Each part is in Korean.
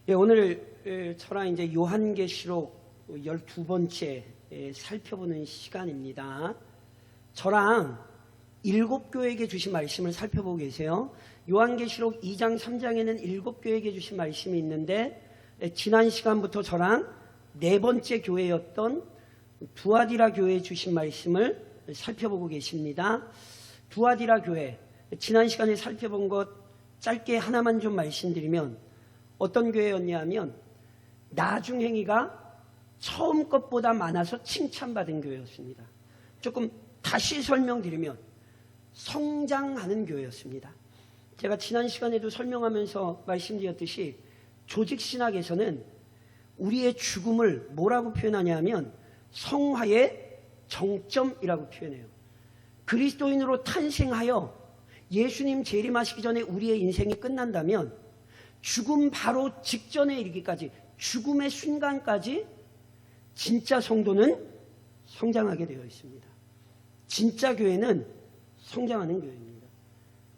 예, 오늘 저랑 이제 요한계시록 12번째 살펴보는 시간입니다. 저랑 7교회에게 주신 말씀을 살펴보고 계세요. 요한계시록 2장 3장에는 7교회에게 주신 말씀이 있는데 지난 시간부터 저랑 4번째 교회였던 두아디라 교회에 주신 말씀을 살펴보고 계십니다. 두아디라 교회, 지난 시간에 살펴본 것 짧게 하나만 좀 말씀드리면 어떤 교회였냐면 나중행위가 처음 것보다 많아서 칭찬받은 교회였습니다. 조금 다시 설명드리면 성장하는 교회였습니다. 제가 지난 시간에도 설명하면서 말씀드렸듯이 조직신학에서는 우리의 죽음을 뭐라고 표현하냐면 성화의 정점이라고 표현해요. 그리스도인으로 탄생하여 예수님 재림하시기 전에 우리의 인생이 끝난다면 죽음 바로 직전에 이르기까지, 죽음의 순간까지 진짜 성도는 성장하게 되어 있습니다. 진짜 교회는 성장하는 교회입니다.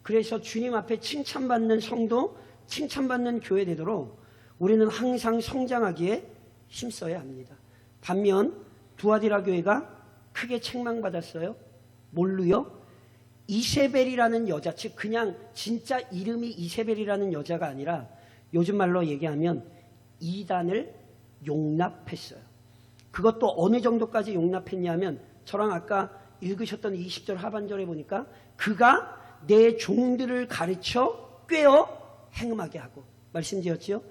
그래서 주님 앞에 칭찬받는 성도, 칭찬받는 교회 되도록 우리는 항상 성장하기에 힘써야 합니다. 반면 두아디라 교회가 크게 책망받았어요. 뭘로요? 이세벨이라는 여자, 즉 그냥 진짜 이름이 이세벨이라는 여자가 아니라 요즘 말로 얘기하면 이단을 용납했어요. 그것도 어느 정도까지 용납했냐면 저랑 아까 읽으셨던 20절 하반절에 보니까 그가 내 종들을 가르쳐 꿰어 행음하게 하고 말씀드렸지요.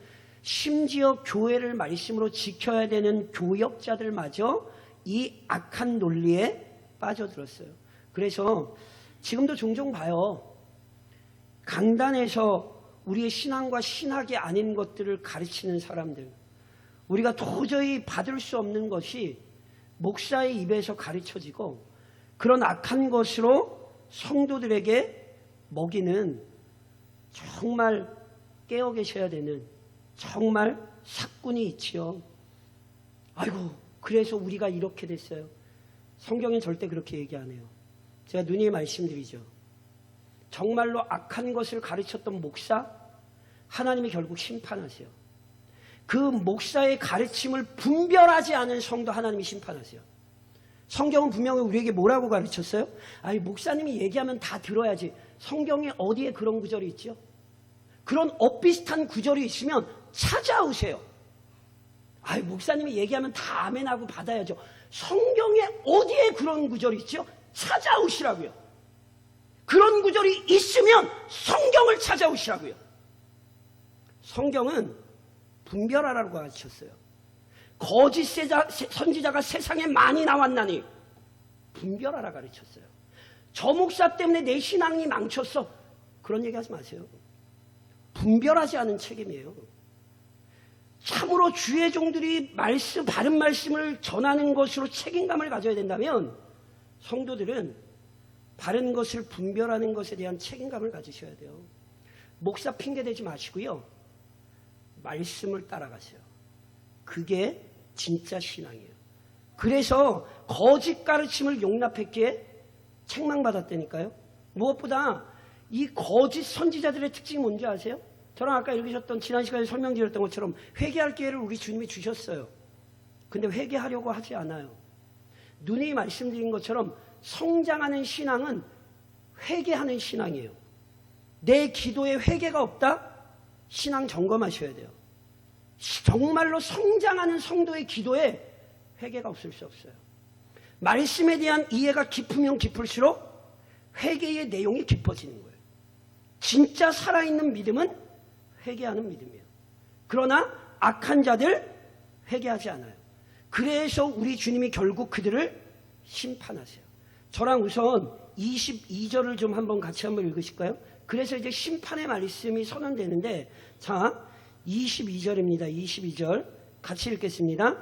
심지어 교회를 말씀으로 지켜야 되는 교역자들마저 이 악한 논리에 빠져들었어요. 그래서 지금도 종종 봐요. 강단에서 우리의 신앙과 신학이 아닌 것들을 가르치는 사람들, 우리가 도저히 받을 수 없는 것이 목사의 입에서 가르쳐지고 그런 악한 것으로 성도들에게 먹이는 정말 깨어 계셔야 되는 정말 사꾼이 있지요. 아이고, 그래서 우리가 이렇게 됐어요. 성경엔 절대 그렇게 얘기 안 해요. 제가 누님 말씀드리죠. 정말로 악한 것을 가르쳤던 목사, 하나님이 결국 심판하세요. 그 목사의 가르침을 분별하지 않은 성도 하나님이 심판하세요. 성경은 분명히 우리에게 뭐라고 가르쳤어요? 아니, 목사님이 얘기하면 다 들어야지. 성경에 어디에 그런 구절이 있죠? 그런 엇비슷한 구절이 있으면 찾아오세요. 아니, 목사님이 얘기하면 다 아멘하고 받아야죠. 성경에 어디에 그런 구절이 있죠? 찾아오시라고요. 그런 구절이 있으면 성경을 찾아오시라고요. 성경은 분별하라고 가르쳤어요. 거짓 선지자가 세상에 많이 나왔나니 분별하라 가르쳤어요. 저 목사 때문에 내 신앙이 망쳤어. 그런 얘기 하지 마세요. 분별하지 않은 책임이에요. 참으로 주의 종들이 바른 말씀을 전하는 것으로 책임감을 가져야 된다면 성도들은 바른 것을 분별하는 것에 대한 책임감을 가지셔야 돼요. 목사 핑계대지 마시고요. 말씀을 따라가세요. 그게 진짜 신앙이에요. 그래서 거짓 가르침을 용납했기에 책망받았다니까요. 무엇보다 이 거짓 선지자들의 특징이 뭔지 아세요? 저랑 아까 읽으셨던 지난 시간에 설명드렸던 것처럼 회개할 기회를 우리 주님이 주셨어요. 근데 회개하려고 하지 않아요. 누님이 말씀드린 것처럼 성장하는 신앙은 회개하는 신앙이에요. 내 기도에 회개가 없다? 신앙 점검하셔야 돼요. 정말로 성장하는 성도의 기도에 회개가 없을 수 없어요. 말씀에 대한 이해가 깊으면 깊을수록 회개의 내용이 깊어지는 거예요. 진짜 살아있는 믿음은 회개하는 믿음이에요. 그러나 악한 자들 회개하지 않아요. 그래서 우리 주님이 결국 그들을 심판하세요. 저랑 우선 22절을 좀 한번 같이 한번 읽으실까요? 그래서 이제 심판의 말씀이 선언되는데, 자, 22절입니다. 22절 같이 읽겠습니다.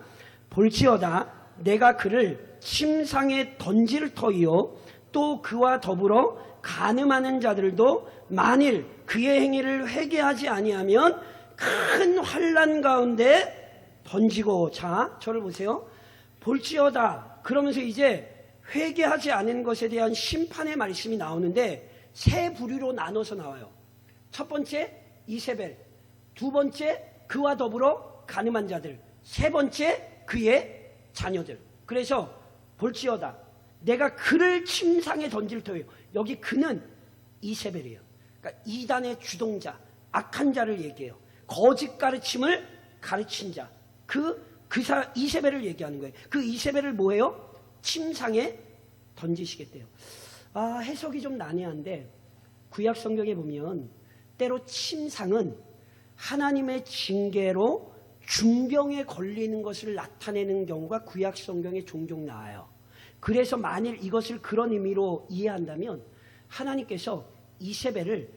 볼지어다 내가 그를 침상에 던질 터이요 또 그와 더불어 간음하는 자들도 만일 그의 행위를 회개하지 아니하면 큰 환난 가운데 던지고. 자, 저를 보세요. 볼지어다 그러면서 이제 회개하지 않은 것에 대한 심판의 말씀이 나오는데 세 부류로 나눠서 나와요. 첫 번째 이세벨, 두 번째 그와 더불어 가늠한 자들. 세 번째, 그의 자녀들. 그래서 볼지어다 내가 그를 침상에 던질 터예요. 여기 그는 이세벨이에요. 그러니까 이단의 주동자, 악한 자를 얘기해요. 거짓 가르침을 가르친 자. 이세벨을 얘기하는 거예요. 그 이세벨을 뭐예요? 침상에 던지시겠대요. 해석이 좀 난해한데 구약 성경에 보면 때로 침상은 하나님의 징계로 중병에 걸리는 것을 나타내는 경우가 구약 성경에 종종 나와요. 그래서 만일 이것을 그런 의미로 이해한다면 하나님께서 이세벨을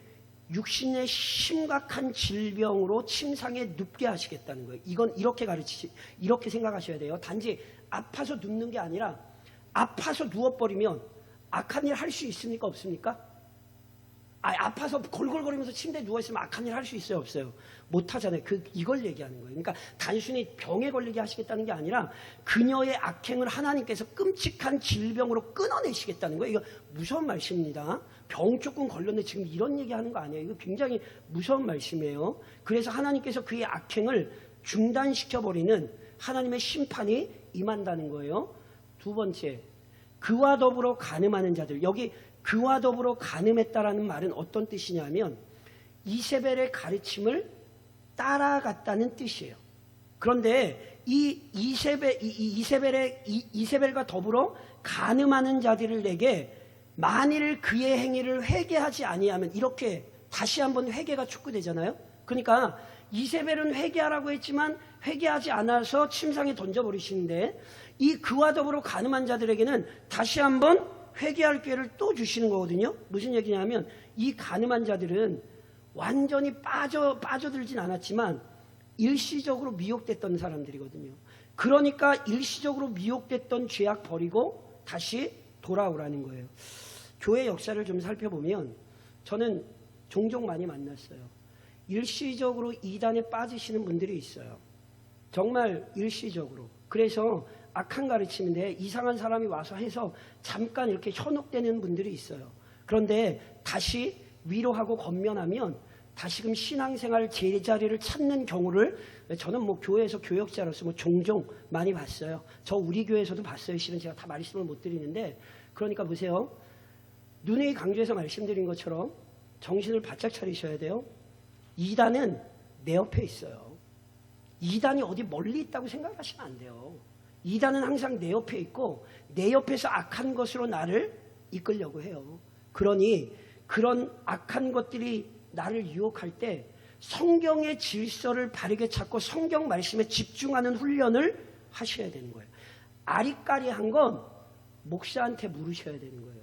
육신의 심각한 질병으로 침상에 눕게 하시겠다는 거예요. 이건 이렇게 생각하셔야 돼요. 단지 아파서 눕는 게 아니라 아파서 누워버리면 악한 일 할 수 있습니까? 없습니까? 아파서 골골거리면서 침대에 누워있으면 악한 일 할 수 있어요? 없어요? 못하잖아요. 이걸 얘기하는 거예요. 그러니까 단순히 병에 걸리게 하시겠다는 게 아니라 그녀의 악행을 하나님께서 끔찍한 질병으로 끊어내시겠다는 거예요. 이거 무서운 말씀입니다. 병 조금 걸렸는데 지금 이런 얘기하는 거 아니에요. 이거 굉장히 무서운 말씀이에요. 그래서 하나님께서 그의 악행을 중단시켜버리는 하나님의 심판이 임한다는 거예요. 두 번째, 그와 더불어 간음하는 자들. 여기 그와 더불어 간음했다라는 말은 어떤 뜻이냐면 이세벨의 가르침을 따라갔다는 뜻이에요. 그런데 이세벨과 더불어 간음하는 자들을 내게 만일 그의 행위를 회개하지 아니하면, 이렇게 다시 한번 회개가 촉구되잖아요. 그러니까 이세벨은 회개하라고 했지만 회개하지 않아서 침상에 던져버리시는데 이 그와 더불어 간음한 자들에게는 다시 한번 회개할 기회를 또 주시는 거거든요. 무슨 얘기냐면 이 간음한 자들은 완전히 빠져들진 않았지만 일시적으로 미혹됐던 사람들이거든요. 그러니까 일시적으로 미혹됐던 죄악 버리고 다시 돌아오라는 거예요. 교회 역사를 좀 살펴보면 저는 종종 많이 만났어요. 일시적으로 이단에 빠지시는 분들이 있어요. 정말 일시적으로. 그래서 악한 가르침인데 이상한 사람이 와서 해서 잠깐 이렇게 현혹되는 분들이 있어요. 그런데 다시 위로하고 권면하면 다시금 신앙생활 제자리를 찾는 경우를 저는 교회에서 교역자로서 종종 많이 봤어요. 저 우리 교회에서도 봤어요. 실은 제가 다 말씀을 못 드리는데, 그러니까 보세요. 누누이 강조해서 말씀드린 것처럼 정신을 바짝 차리셔야 돼요. 이단은 내 옆에 있어요. 이단이 어디 멀리 있다고 생각하시면 안 돼요. 이단은 항상 내 옆에 있고 내 옆에서 악한 것으로 나를 이끌려고 해요. 그러니 그런 악한 것들이 나를 유혹할 때 성경의 질서를 바르게 찾고 성경 말씀에 집중하는 훈련을 하셔야 되는 거예요. 아리까리한 건 목사한테 물으셔야 되는 거예요.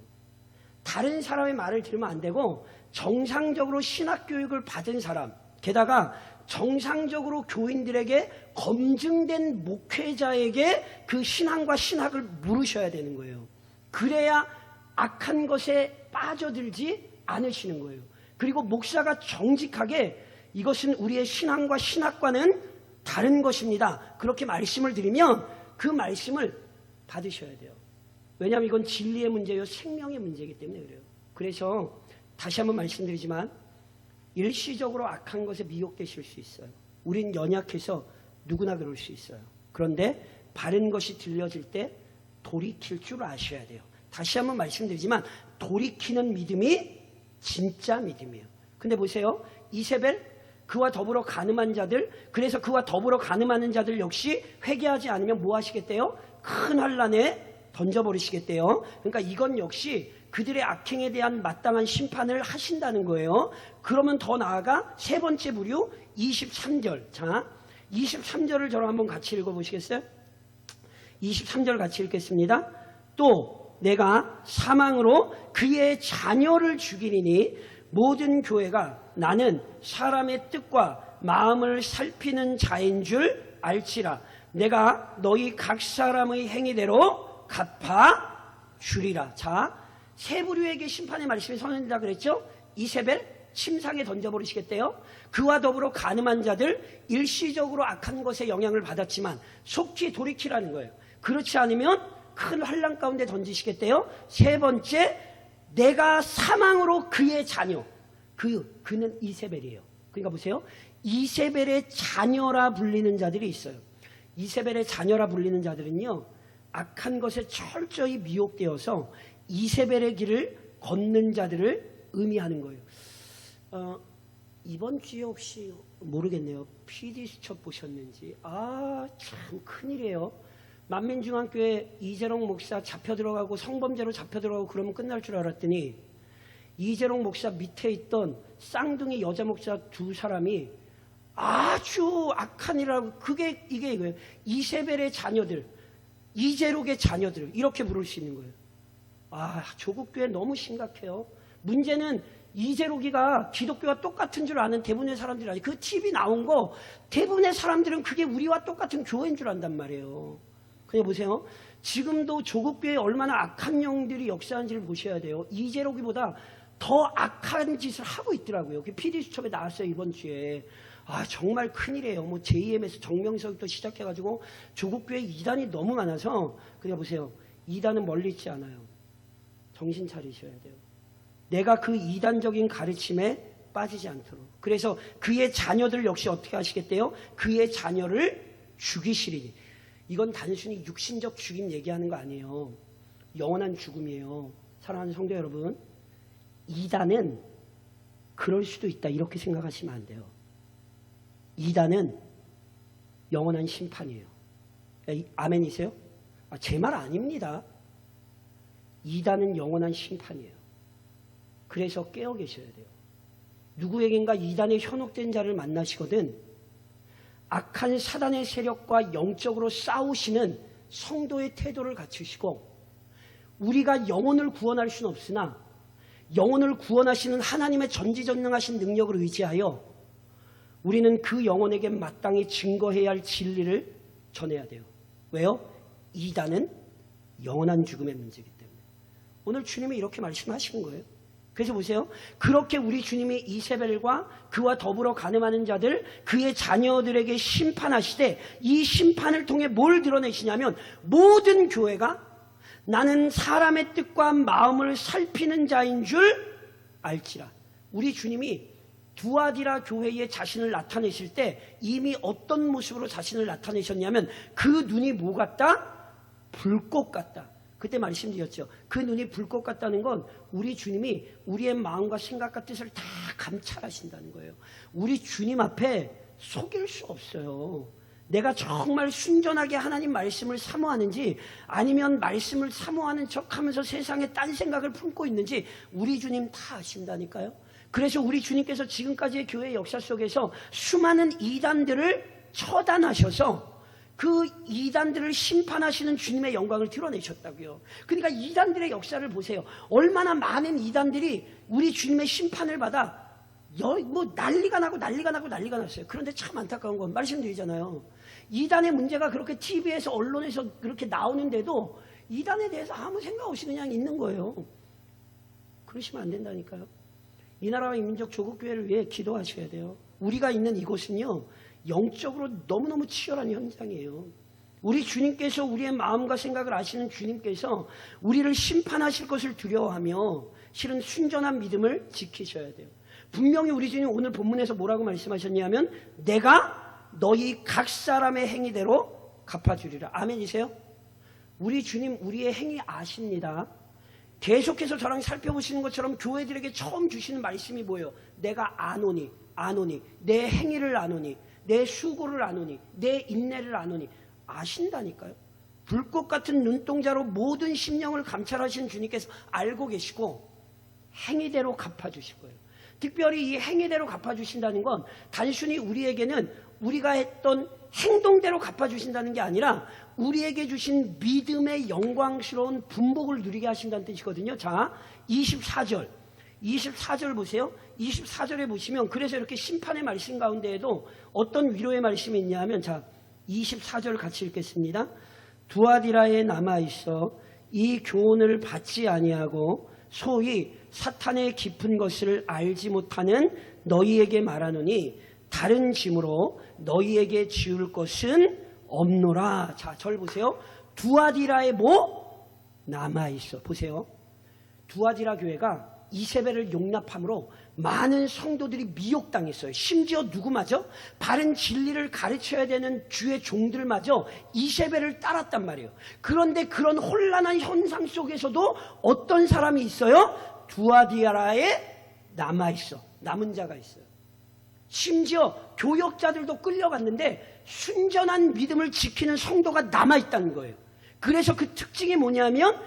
다른 사람의 말을 들으면 안 되고 정상적으로 신학교육을 받은 사람, 게다가 정상적으로 교인들에게 검증된 목회자에게 그 신앙과 신학을 물으셔야 되는 거예요. 그래야 악한 것에 빠져들지 않으시는 거예요. 그리고 목사가 정직하게 이것은 우리의 신앙과 신학과는 다른 것입니다. 그렇게 말씀을 드리면 그 말씀을 받으셔야 돼요. 왜냐하면 이건 진리의 문제요, 생명의 문제이기 때문에 그래요. 그래서 다시 한번 말씀드리지만 일시적으로 악한 것에 미혹되실 수 있어요. 우린 연약해서 누구나 그럴 수 있어요. 그런데 바른 것이 들려질 때 돌이킬 줄 아셔야 돼요. 다시 한번 말씀드리지만 돌이키는 믿음이 진짜 믿음이에요. 근데 보세요. 이세벨, 그와 더불어 간음한 자들, 그래서 그와 더불어 간음하는 자들 역시 회개하지 않으면 뭐 하시겠대요? 큰 환난에 던져버리시겠대요. 그러니까 이건 역시 그들의 악행에 대한 마땅한 심판을 하신다는 거예요. 그러면 더 나아가 세 번째 부류 23절. 자, 23절을 저랑 한번 같이 읽어보시겠어요? 23절 같이 읽겠습니다. 또 내가 사망으로 그의 자녀를 죽이리니 모든 교회가 나는 사람의 뜻과 마음을 살피는 자인 줄 알지라. 내가 너희 각 사람의 행위대로 갚아 주리라. 자, 세 부류에게 심판의 말씀이 선언된다 그랬죠? 이세벨 침상에 던져버리시겠대요. 그와 더불어 간음한 자들 일시적으로 악한 것에 영향을 받았지만 속히 돌이키라는 거예요. 그렇지 않으면 큰 환난 가운데 던지시겠대요. 세 번째, 내가 사망으로 그의 자녀. 그는 이세벨이에요. 그러니까 보세요. 이세벨의 자녀라 불리는 자들이 있어요. 이세벨의 자녀라 불리는 자들은요, 악한 것에 철저히 미혹되어서 이세벨의 길을 걷는 자들을 의미하는 거예요. 이번 주에 혹시 모르겠네요. PD수첩 보셨는지. 참 큰일이에요. 만민중앙교회 이재롱 목사 잡혀 들어가고 성범죄로 잡혀 들어가고 그러면 끝날 줄 알았더니 이재롱 목사 밑에 있던 쌍둥이 여자 목사 두 사람이 아주 악한 일이라고, 이게 이거예요. 이세벨의 자녀들, 이재록의 자녀들, 이렇게 부를 수 있는 거예요. 조국교회 너무 심각해요. 문제는 이재록이가 기독교와 똑같은 줄 아는 대부분의 사람들이 아니에요. 그 TV 나온 거 대부분의 사람들은 그게 우리와 똑같은 교회인 줄 안단 말이에요. 그냥 보세요. 지금도 조국교회에 얼마나 악한 영들이 역사하는지를 보셔야 돼요. 이재록이보다 더 악한 짓을 하고 있더라고요. 그 PD수첩에 나왔어요, 이번 주에. 정말 큰일이에요. JM에서 정명석부터 시작해가지고 조국교회 이단이 너무 많아서, 그냥 보세요. 이단은 멀리 있지 않아요. 정신 차리셔야 돼요. 내가 그 이단적인 가르침에 빠지지 않도록. 그래서 그의 자녀들 역시 어떻게 하시겠대요? 그의 자녀를 죽이시리니. 이건 단순히 육신적 죽임 얘기하는 거 아니에요. 영원한 죽음이에요. 사랑하는 성도 여러분, 이단은 그럴 수도 있다, 이렇게 생각하시면 안 돼요. 이단은 영원한 심판이에요. 아멘이세요? 제 말 아닙니다. 이단은 영원한 심판이에요. 그래서 깨어 계셔야 돼요. 누구에겐가 이단에 현혹된 자를 만나시거든 악한 사단의 세력과 영적으로 싸우시는 성도의 태도를 갖추시고, 우리가 영혼을 구원할 수는 없으나 영혼을 구원하시는 하나님의 전지전능하신 능력을 의지하여 우리는 그 영혼에게 마땅히 증거해야 할 진리를 전해야 돼요. 왜요? 이단은 영원한 죽음의 문제이기 때문에. 오늘 주님이 이렇게 말씀하신 거예요. 그래서 보세요. 그렇게 우리 주님이 이세벨과 그와 더불어 간음하는 자들, 그의 자녀들에게 심판하시되, 이 심판을 통해 뭘 드러내시냐면, 모든 교회가 나는 사람의 뜻과 마음을 살피는 자인 줄 알지라. 우리 주님이 두아디라 교회에 자신을 나타내실 때 이미 어떤 모습으로 자신을 나타내셨냐면, 그 눈이 뭐 같다? 불꽃 같다. 그때 말씀드렸죠. 그 눈이 불꽃 같다는 건 우리 주님이 우리의 마음과 생각과 뜻을 다 감찰하신다는 거예요. 우리 주님 앞에 속일 수 없어요. 내가 정말 순전하게 하나님 말씀을 사모하는지, 아니면 말씀을 사모하는 척하면서 세상에 딴 생각을 품고 있는지 우리 주님 다 아신다니까요. 그래서 우리 주님께서 지금까지의 교회 역사 속에서 수많은 이단들을 처단하셔서 그 이단들을 심판하시는 주님의 영광을 드러내셨다고요. 그러니까 이단들의 역사를 보세요. 얼마나 많은 이단들이 우리 주님의 심판을 받아 난리가 났어요. 그런데 참 안타까운 건 말씀드리잖아요. 이단의 문제가 그렇게 TV에서 언론에서 그렇게 나오는데도 이단에 대해서 아무 생각 없이 그냥 있는 거예요. 그러시면 안 된다니까요. 이 나라와 이 민족 조국교회를 위해 기도하셔야 돼요. 우리가 있는 이곳은요, 영적으로 너무너무 치열한 현장이에요. 우리 주님께서, 우리의 마음과 생각을 아시는 주님께서 우리를 심판하실 것을 두려워하며 실은 순전한 믿음을 지키셔야 돼요. 분명히 우리 주님 오늘 본문에서 뭐라고 말씀하셨냐면, 내가 너희 각 사람의 행위대로 갚아주리라. 아멘이세요? 우리 주님 우리의 행위 아십니다. 계속해서 저랑 살펴보시는 것처럼 교회들에게 처음 주시는 말씀이 뭐예요? 내가 아노니, 내 행위를 아노니, 내 수고를 아노니, 내 인내를 아노니. 아신다니까요. 불꽃 같은 눈동자로 모든 심령을 감찰하시는 주님께서 알고 계시고 행위대로 갚아주실 거예요. 특별히 이 행위대로 갚아주신다는 건 단순히 우리에게는 우리가 했던 행동대로 갚아주신다는 게 아니라 우리에게 주신 믿음의 영광스러운 분복을 누리게 하신다는 뜻이거든요. 자, 24절 보세요. 24절에 보시면, 그래서 이렇게 심판의 말씀 가운데에도 어떤 위로의 말씀이 있냐면, 자, 24절 같이 읽겠습니다. 두아디라에 남아있어 이 교훈을 받지 아니하고 소위 사탄의 깊은 것을 알지 못하는 너희에게 말하노니 다른 짐으로 너희에게 지을 것은 없노라. 자, 절 보세요. 두아디라에 남아있어. 보세요. 두아디라 교회가 이세벨을 용납함으로 많은 성도들이 미혹당했어요. 심지어 누구마저 바른 진리를 가르쳐야 되는 주의 종들마저 이세벨을 따랐단 말이에요. 그런데 그런 혼란한 현상 속에서도 어떤 사람이 있어요? 두아디아라에 남아있어. 남은 자가 있어요. 심지어 교역자들도 끌려갔는데 순전한 믿음을 지키는 성도가 남아있다는 거예요. 그래서 그 특징이 뭐냐면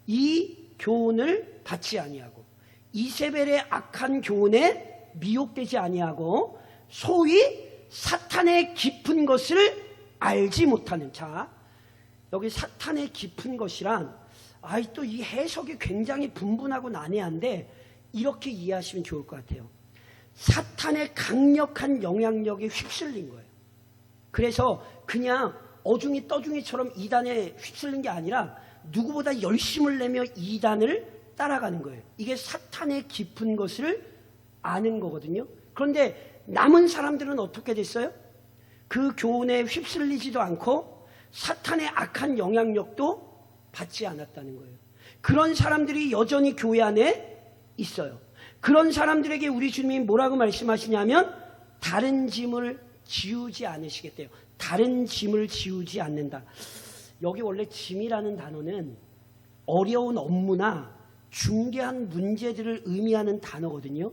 이 교훈을 받지 아니하고 이세벨의 악한 교훈에 미혹되지 아니하고 소위 사탄의 깊은 것을 알지 못하는. 자, 여기 사탄의 깊은 것이란 또 이 해석이 굉장히 분분하고 난해한데 이렇게 이해하시면 좋을 것 같아요. 사탄의 강력한 영향력에 휩쓸린 거예요. 그래서 그냥 어중이 떠중이처럼 이단에 휩쓸린 게 아니라 누구보다 열심을 내며 이단을 따라가는 거예요. 이게 사탄의 깊은 것을 아는 거거든요. 그런데 남은 사람들은 어떻게 됐어요? 그 교훈에 휩쓸리지도 않고 사탄의 악한 영향력도 받지 않았다는 거예요. 그런 사람들이 여전히 교회 안에 있어요. 그런 사람들에게 우리 주님이 뭐라고 말씀하시냐면 다른 짐을 지우지 않으시겠대요. 다른 짐을 지우지 않는다. 여기 원래 짐이라는 단어는 어려운 업무나 중대한 문제들을 의미하는 단어거든요.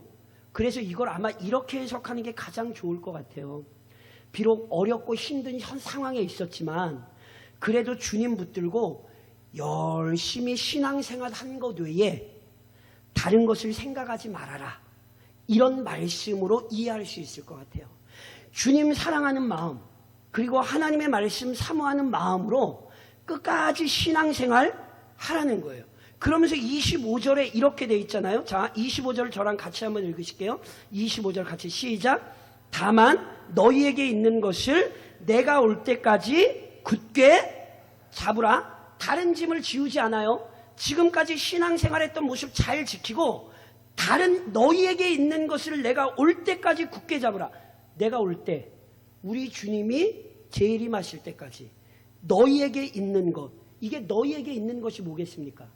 그래서 이걸 아마 이렇게 해석하는 게 가장 좋을 것 같아요. 비록 어렵고 힘든 현 상황에 있었지만 그래도 주님 붙들고 열심히 신앙생활 한 것 외에 다른 것을 생각하지 말아라. 이런 말씀으로 이해할 수 있을 것 같아요. 주님 사랑하는 마음, 그리고 하나님의 말씀 사모하는 마음으로 끝까지 신앙생활 하라는 거예요. 그러면서 25절에 이렇게 돼 있잖아요. 자, 25절 저랑 같이 한번 읽으실게요. 25절 같이 시작. 다만 너희에게 있는 것을 내가 올 때까지 굳게 잡으라. 다른 짐을 지우지 않아요. 지금까지 신앙생활했던 모습 잘 지키고 다른 너희에게 있는 것을 내가 올 때까지 굳게 잡으라. 내가 올 때, 우리 주님이 재림하실 때까지 너희에게 있는 것, 이게 너희에게 있는 것이 뭐겠습니까?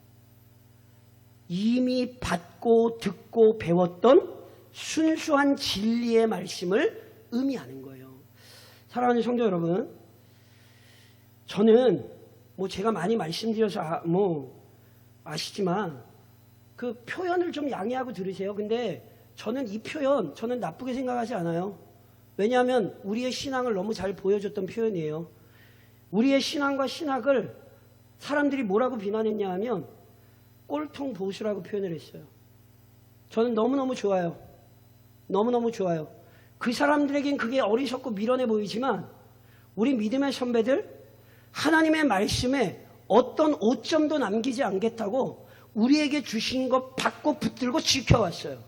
이미 받고 듣고 배웠던 순수한 진리의 말씀을 의미하는 거예요. 사랑하는 성도 여러분, 저는 제가 많이 말씀드려서 아시지만 그 표현을 좀 양해하고 들으세요. 근데 저는 이 표현 저는 나쁘게 생각하지 않아요. 왜냐하면 우리의 신앙을 너무 잘 보여줬던 표현이에요. 우리의 신앙과 신학을 사람들이 뭐라고 비난했냐 하면 꼴통 보수라고 표현을 했어요. 저는 너무너무 좋아요. 너무너무 좋아요. 그 사람들에겐 그게 어리석고 미련해 보이지만 우리 믿음의 선배들 하나님의 말씀에 어떤 오점도 남기지 않겠다고 우리에게 주신 것 받고 붙들고 지켜왔어요.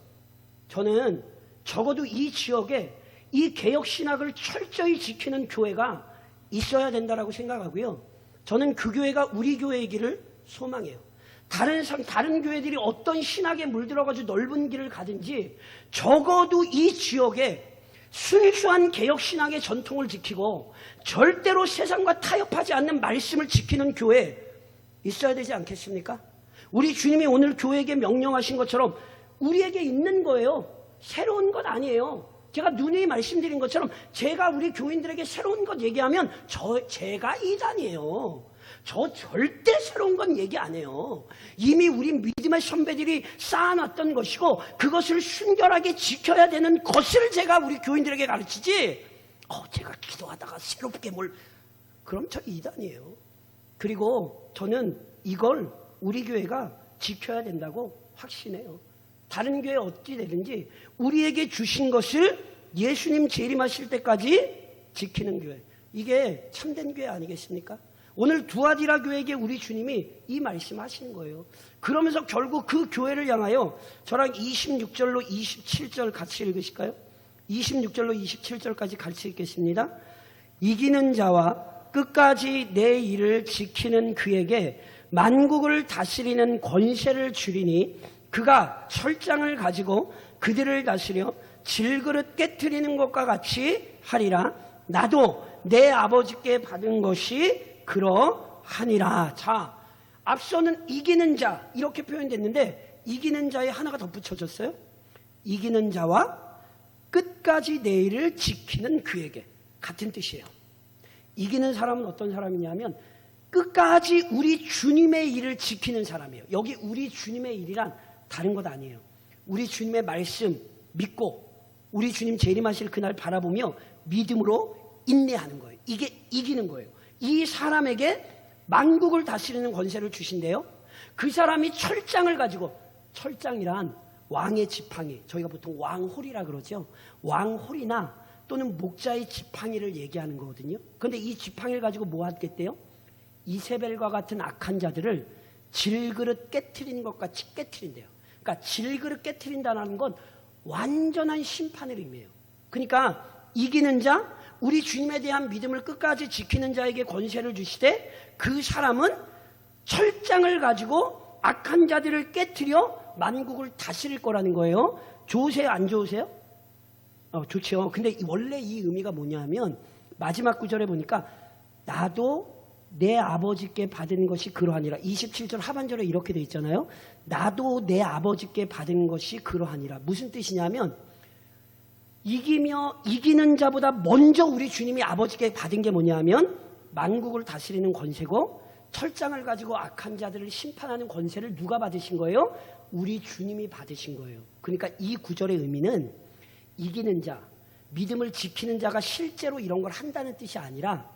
저는 적어도 이 지역에 이 개혁신학을 철저히 지키는 교회가 있어야 된다고 생각하고요. 저는 그 교회가 우리 교회이기를 소망해요. 다른 교회들이 어떤 신학에 물들어가지고 넓은 길을 가든지 적어도 이 지역에 순수한 개혁신학의 전통을 지키고 절대로 세상과 타협하지 않는 말씀을 지키는 교회 있어야 되지 않겠습니까? 우리 주님이 오늘 교회에게 명령하신 것처럼 우리에게 있는 거예요. 새로운 것 아니에요. 제가 누누이 말씀드린 것처럼 제가 우리 교인들에게 새로운 것 얘기하면 제가 이단이에요. 저 절대 새로운 건 얘기 안 해요. 이미 우리 믿음의 선배들이 쌓아놨던 것이고 그것을 순결하게 지켜야 되는 것을 제가 우리 교인들에게 가르치지 제가 기도하다가 새롭게 그럼 저 이단이에요. 그리고 저는 이걸 우리 교회가 지켜야 된다고 확신해요. 다른 교회 어찌 되든지 우리에게 주신 것을 예수님 재림하실 때까지 지키는 교회, 이게 참된 교회 아니겠습니까? 오늘 두아디라 교회에게 우리 주님이 이 말씀 하시는 거예요. 그러면서 결국 그 교회를 향하여 저랑 26절로 27절 같이 읽으실까요? 26절로 27절까지 같이 읽겠습니다. 이기는 자와 끝까지 내 일을 지키는 그에게 만국을 다스리는 권세를 주리니 그가 철장을 가지고 그들을 다스려 질그릇 깨트리는 것과 같이 하리라. 나도 내 아버지께 받은 것이 그러하니라. 자, 앞서는 이기는 자 이렇게 표현됐는데 이기는 자에 하나가 덧붙여졌어요. 이기는 자와 끝까지 내 일을 지키는 그에게. 같은 뜻이에요. 이기는 사람은 어떤 사람이냐면 끝까지 우리 주님의 일을 지키는 사람이에요. 여기 우리 주님의 일이란 다른 것 아니에요. 우리 주님의 말씀 믿고 우리 주님 재림하실 그날 바라보며 믿음으로 인내하는 거예요. 이게 이기는 거예요. 이 사람에게 만국을 다스리는 권세를 주신대요. 그 사람이 철장을 가지고, 철장이란 왕의 지팡이, 저희가 보통 왕홀이라 그러죠. 왕홀이나 또는 목자의 지팡이를 얘기하는 거거든요. 그런데 이 지팡이를 가지고 뭐 하겠대요? 이세벨과 같은 악한 자들을 질그릇 깨트리는 것 같이 깨트린대요. 그러니까 질그릇 깨트린다는 건 완전한 심판을 의미해요. 그러니까 이기는 자, 우리 주님에 대한 믿음을 끝까지 지키는 자에게 권세를 주시되 그 사람은 철장을 가지고 악한 자들을 깨트려 만국을 다스릴 거라는 거예요. 좋으세요? 안 좋으세요? 좋죠. 근데 원래 이 의미가 뭐냐면 마지막 구절에 보니까 나도 내 아버지께 받은 것이 그러하니라. 27절 하반절에 이렇게 돼 있잖아요. 나도 내 아버지께 받은 것이 그러하니라. 무슨 뜻이냐면 이기는 자보다 먼저 우리 주님이 아버지께 받은 게 뭐냐면 만국을 다스리는 권세고 철장을 가지고 악한 자들을 심판하는 권세를 누가 받으신 거예요? 우리 주님이 받으신 거예요. 그러니까 이 구절의 의미는 이기는 자, 믿음을 지키는 자가 실제로 이런 걸 한다는 뜻이 아니라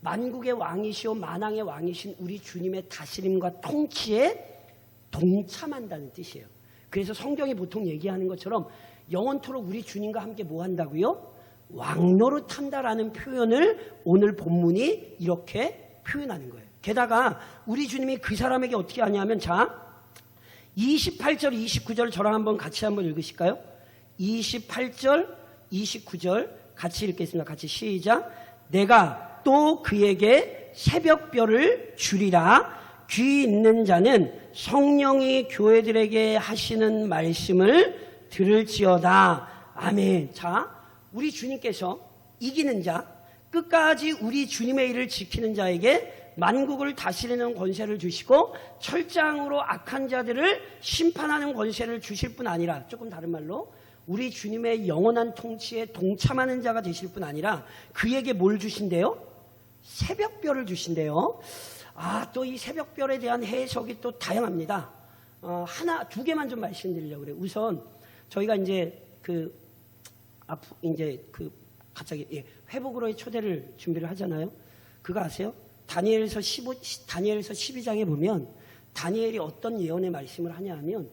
만국의 왕이시오 만왕의 왕이신 우리 주님의 다스림과 통치에 동참한다는 뜻이에요. 그래서 성경이 보통 얘기하는 것처럼 영원토록 우리 주님과 함께 뭐 한다고요? 왕노릇한다라는 표현을 오늘 본문이 이렇게 표현하는 거예요. 게다가 우리 주님이 그 사람에게 어떻게 하냐면, 자 28절 29절 저랑 한번 같이 한번 읽으실까요? 28절 29절 같이 읽겠습니다. 같이 시작. 내가 또 그에게 새벽별을 주리라. 귀 있는 자는 성령이 교회들에게 하시는 말씀을 들을지어다. 아멘. 자, 우리 주님께서 이기는 자, 끝까지 우리 주님의 일을 지키는 자에게 만국을 다스리는 권세를 주시고 철장으로 악한 자들을 심판하는 권세를 주실 뿐 아니라, 조금 다른 말로 우리 주님의 영원한 통치에 동참하는 자가 되실 뿐 아니라 그에게 뭘 주신대요? 새벽별을 주신대요. 또 이 새벽별에 대한 해석이 또 다양합니다. 두 개만 좀 말씀드리려고 그래요. 우선 저희가 갑자기 회복으로의 초대를 준비를 하잖아요. 그거 아세요? 다니엘서 12장에 보면 다니엘이 어떤 예언의 말씀을 하냐 하면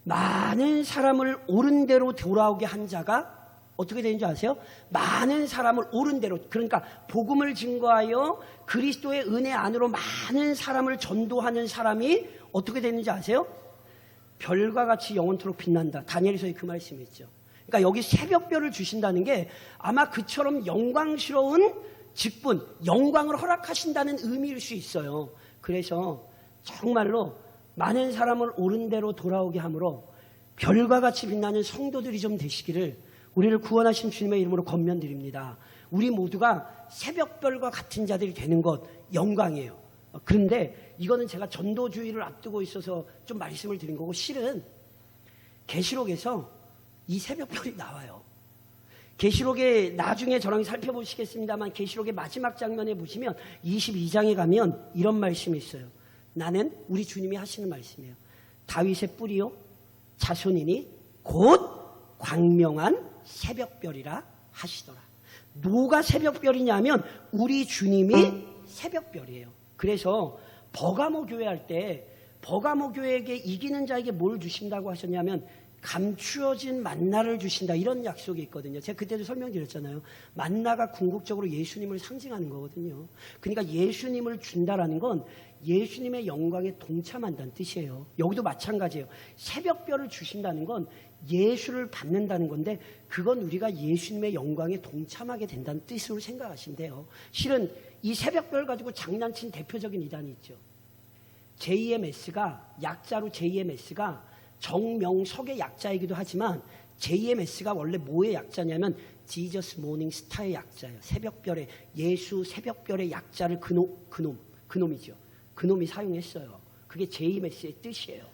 많은 사람을 옳은 대로 돌아오게 한 자가 어떻게 되는지 아세요? 많은 사람을 옳은 대로, 그러니까 복음을 증거하여 그리스도의 은혜 안으로 많은 사람을 전도하는 사람이 어떻게 되는지 아세요? 별과 같이 영원토록 빛난다. 다니엘서에 그 말씀이 있죠. 그러니까 여기 새벽별을 주신다는 게 아마 그처럼 영광스러운 직분, 영광을 허락하신다는 의미일 수 있어요. 그래서 정말로 많은 사람을 옳은 대로 돌아오게 함으로 별과 같이 빛나는 성도들이 좀 되시기를 우리를 구원하신 주님의 이름으로 권면드립니다. 우리 모두가 새벽별과 같은 자들이 되는 것 영광이에요. 그런데 이거는 제가 전도주의를 앞두고 있어서 좀 말씀을 드린 거고, 실은 계시록에서 이 새벽별이 나와요. 계시록에 나중에 저랑 살펴보시겠습니다만 계시록의 마지막 장면에 보시면 22장에 가면 이런 말씀이 있어요. 나는 우리 주님이 하시는 말씀이에요. 다윗의 뿌리요 자손이니 곧 광명한 새벽별이라 하시더라. 누가 새벽별이냐면 우리 주님이 새벽별이에요. 그래서 버가모 교회 할 때 버가모 교회에게 이기는 자에게 뭘 주신다고 하셨냐면 감추어진 만나를 주신다, 이런 약속이 있거든요. 제가 그때도 설명드렸잖아요. 만나가 궁극적으로 예수님을 상징하는 거거든요. 그러니까 예수님을 준다라는 건 예수님의 영광에 동참한다는 뜻이에요. 여기도 마찬가지예요. 새벽별을 주신다는 건 예수를 받는다는 건데 그건 우리가 예수님의 영광에 동참하게 된다는 뜻으로 생각하시면 돼요. 실은 이 새벽별 가지고 장난친 대표적인 이단이 있죠. JMS가 약자로 JMS가 정명석의 약자이기도 하지만 JMS가 원래 뭐의 약자냐면 Jesus Morning Star의 약자예요. 새벽별의, 예수 새벽별의 약자를 그놈이죠. 그놈이 사용했어요. 그게 JMS의 뜻이에요.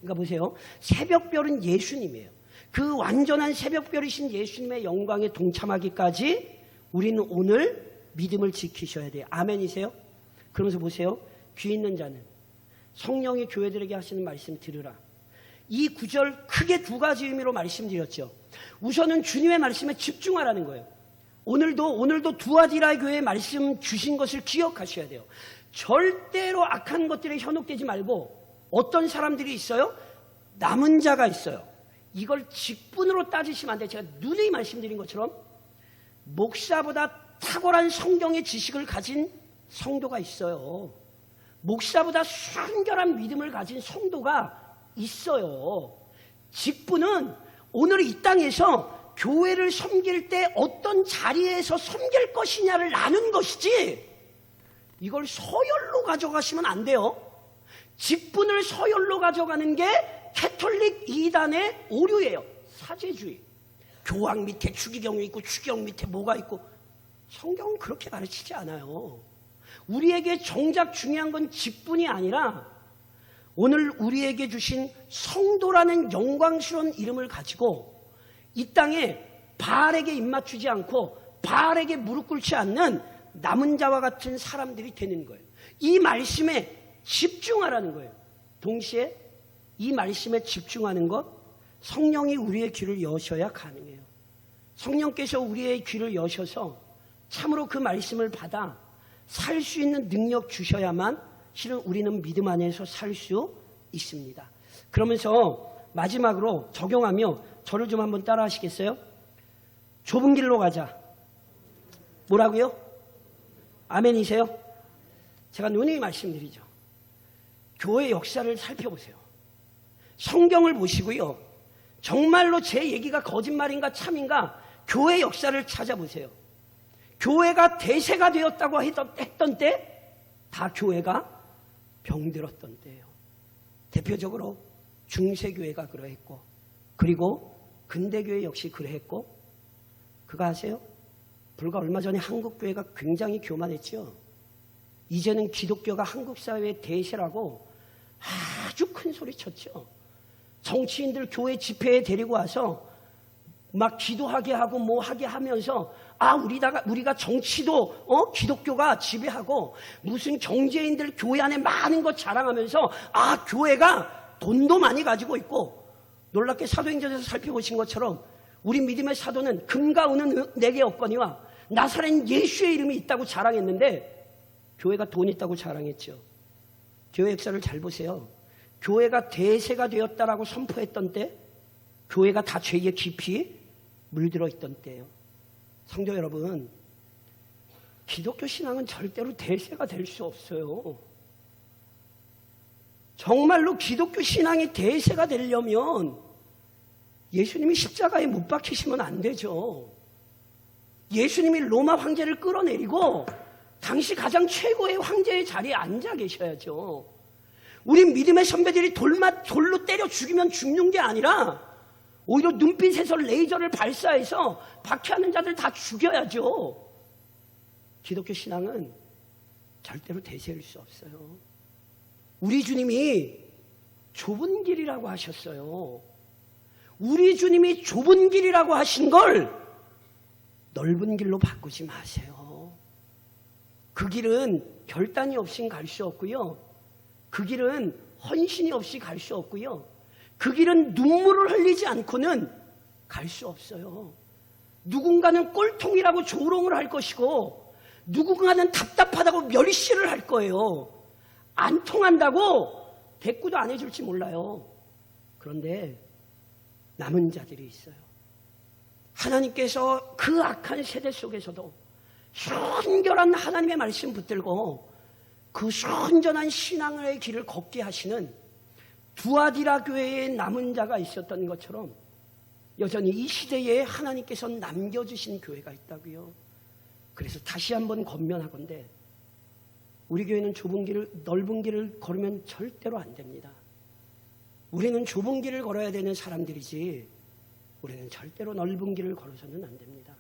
그러니까 보세요. 새벽별은 예수님이에요. 그 완전한 새벽별이신 예수님의 영광에 동참하기까지 우리는 오늘 믿음을 지키셔야 돼요. 아멘이세요? 그러면서 보세요. 귀 있는 자는 성령이 교회들에게 하시는 말씀 들으라. 이 구절 크게 두 가지 의미로 말씀드렸죠. 우선은 주님의 말씀에 집중하라는 거예요. 오늘도 두아디라 교회에 말씀 주신 것을 기억하셔야 돼요. 절대로 악한 것들에 현혹되지 말고 어떤 사람들이 있어요? 남은 자가 있어요. 이걸 직분으로 따지시면 안 돼요. 제가 누누이 말씀드린 것처럼 목사보다 탁월한 성경의 지식을 가진 성도가 있어요. 목사보다 순결한 믿음을 가진 성도가 있어요. 직분은 오늘 이 땅에서 교회를 섬길 때 어떤 자리에서 섬길 것이냐를 나눈 것이지 이걸 서열로 가져가시면 안 돼요. 직분을 서열로 가져가는 게 캐톨릭 이단의 오류예요. 사제주의. 교황 밑에 추기경이 있고 추기경 밑에 뭐가 있고 성경은 그렇게 가르치지 않아요. 우리에게 정작 중요한 건 직분이 아니라 오늘 우리에게 주신 성도라는 영광스러운 이름을 가지고 이 땅에 바알에게 입맞추지 않고 바알에게 무릎 꿇지 않는 남은 자와 같은 사람들이 되는 거예요. 이 말씀에 집중하라는 거예요. 동시에 이 말씀에 집중하는 것, 성령이 우리의 귀를 여셔야 가능해요. 성령께서 우리의 귀를 여셔서 참으로 그 말씀을 받아 살 수 있는 능력 주셔야만 실은 우리는 믿음 안에서 살 수 있습니다. 그러면서 마지막으로 적용하며 저를 좀 한번 따라 하시겠어요? 좁은 길로 가자. 뭐라고요? 아멘이세요? 제가 누누이 말씀드리죠. 교회 역사를 살펴보세요. 성경을 보시고요. 정말로 제 얘기가 거짓말인가 참인가 교회 역사를 찾아보세요. 교회가 대세가 되었다고 했던 때 다 교회가 병들었던 때예요. 대표적으로 중세교회가 그러했고 그리고 근대교회 역시 그러했고 그거 아세요? 불과 얼마 전에 한국교회가 굉장히 교만했죠. 이제는 기독교가 한국 사회의 대세라고 아주 큰 소리 쳤죠. 정치인들 교회 집회에 데리고 와서 막 기도하게 하고 뭐 하게 하면서 우리가 정치도 기독교가 지배하고 무슨 경제인들 교회 안에 많은 것 자랑하면서 교회가 돈도 많이 가지고 있고 놀랍게 사도행전에서 살펴보신 것처럼 우리 믿음의 사도는 금과 은은 내게 없거니와 나사렛 예수의 이름이 있다고 자랑했는데 교회가 돈 있다고 자랑했죠. 교회 역사를 잘 보세요. 교회가 대세가 되었다라고 선포했던 때 교회가 다 죄에 깊이 물들어 있던 때예요. 성도 여러분, 기독교 신앙은 절대로 대세가 될 수 없어요. 정말로 기독교 신앙이 대세가 되려면 예수님이 십자가에 못 박히시면 안 되죠. 예수님이 로마 황제를 끌어내리고 당시 가장 최고의 황제의 자리에 앉아 계셔야죠. 우리 믿음의 선배들이 돌로 때려 죽이면 죽는 게 아니라 오히려 눈빛에서 레이저를 발사해서 박해하는 자들 다 죽여야죠. 기독교 신앙은 절대로 대세일 수 없어요. 우리 주님이 좁은 길이라고 하셨어요. 우리 주님이 좁은 길이라고 하신 걸 넓은 길로 바꾸지 마세요. 그 길은 결단이 없인 갈 수 없고요. 그 길은 헌신이 없이 갈 수 없고요. 그 길은 눈물을 흘리지 않고는 갈 수 없어요. 누군가는 꼴통이라고 조롱을 할 것이고 누군가는 답답하다고 멸시를 할 거예요. 안 통한다고 대꾸도 안 해줄지 몰라요. 그런데 남은 자들이 있어요. 하나님께서 그 악한 세대 속에서도 순결한 하나님의 말씀 붙들고 그 순전한 신앙의 길을 걷게 하시는 두아디라 교회에 남은 자가 있었던 것처럼 여전히 이 시대에 하나님께서 남겨주신 교회가 있다고요. 그래서 다시 한번 권면하건대 우리 교회는 넓은 길을 걸으면 절대로 안 됩니다. 우리는 좁은 길을 걸어야 되는 사람들이지 우리는 절대로 넓은 길을 걸어서는 안 됩니다.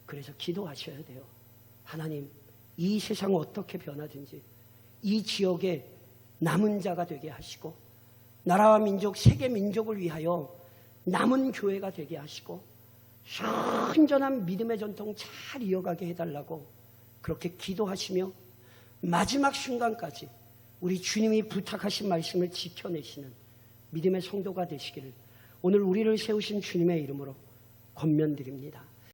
그래서 기도하셔야 돼요. 하나님, 이 세상을 어떻게 변하든지 이 지역에 남은 자가 되게 하시고 나라와 민족, 세계 민족을 위하여 남은 교회가 되게 하시고 순전한 믿음의 전통 잘 이어가게 해달라고 그렇게 기도하시며 마지막 순간까지 우리 주님이 부탁하신 말씀을 지켜내시는 믿음의 성도가 되시기를 오늘 우리를 세우신 주님의 이름으로 권면드립니다.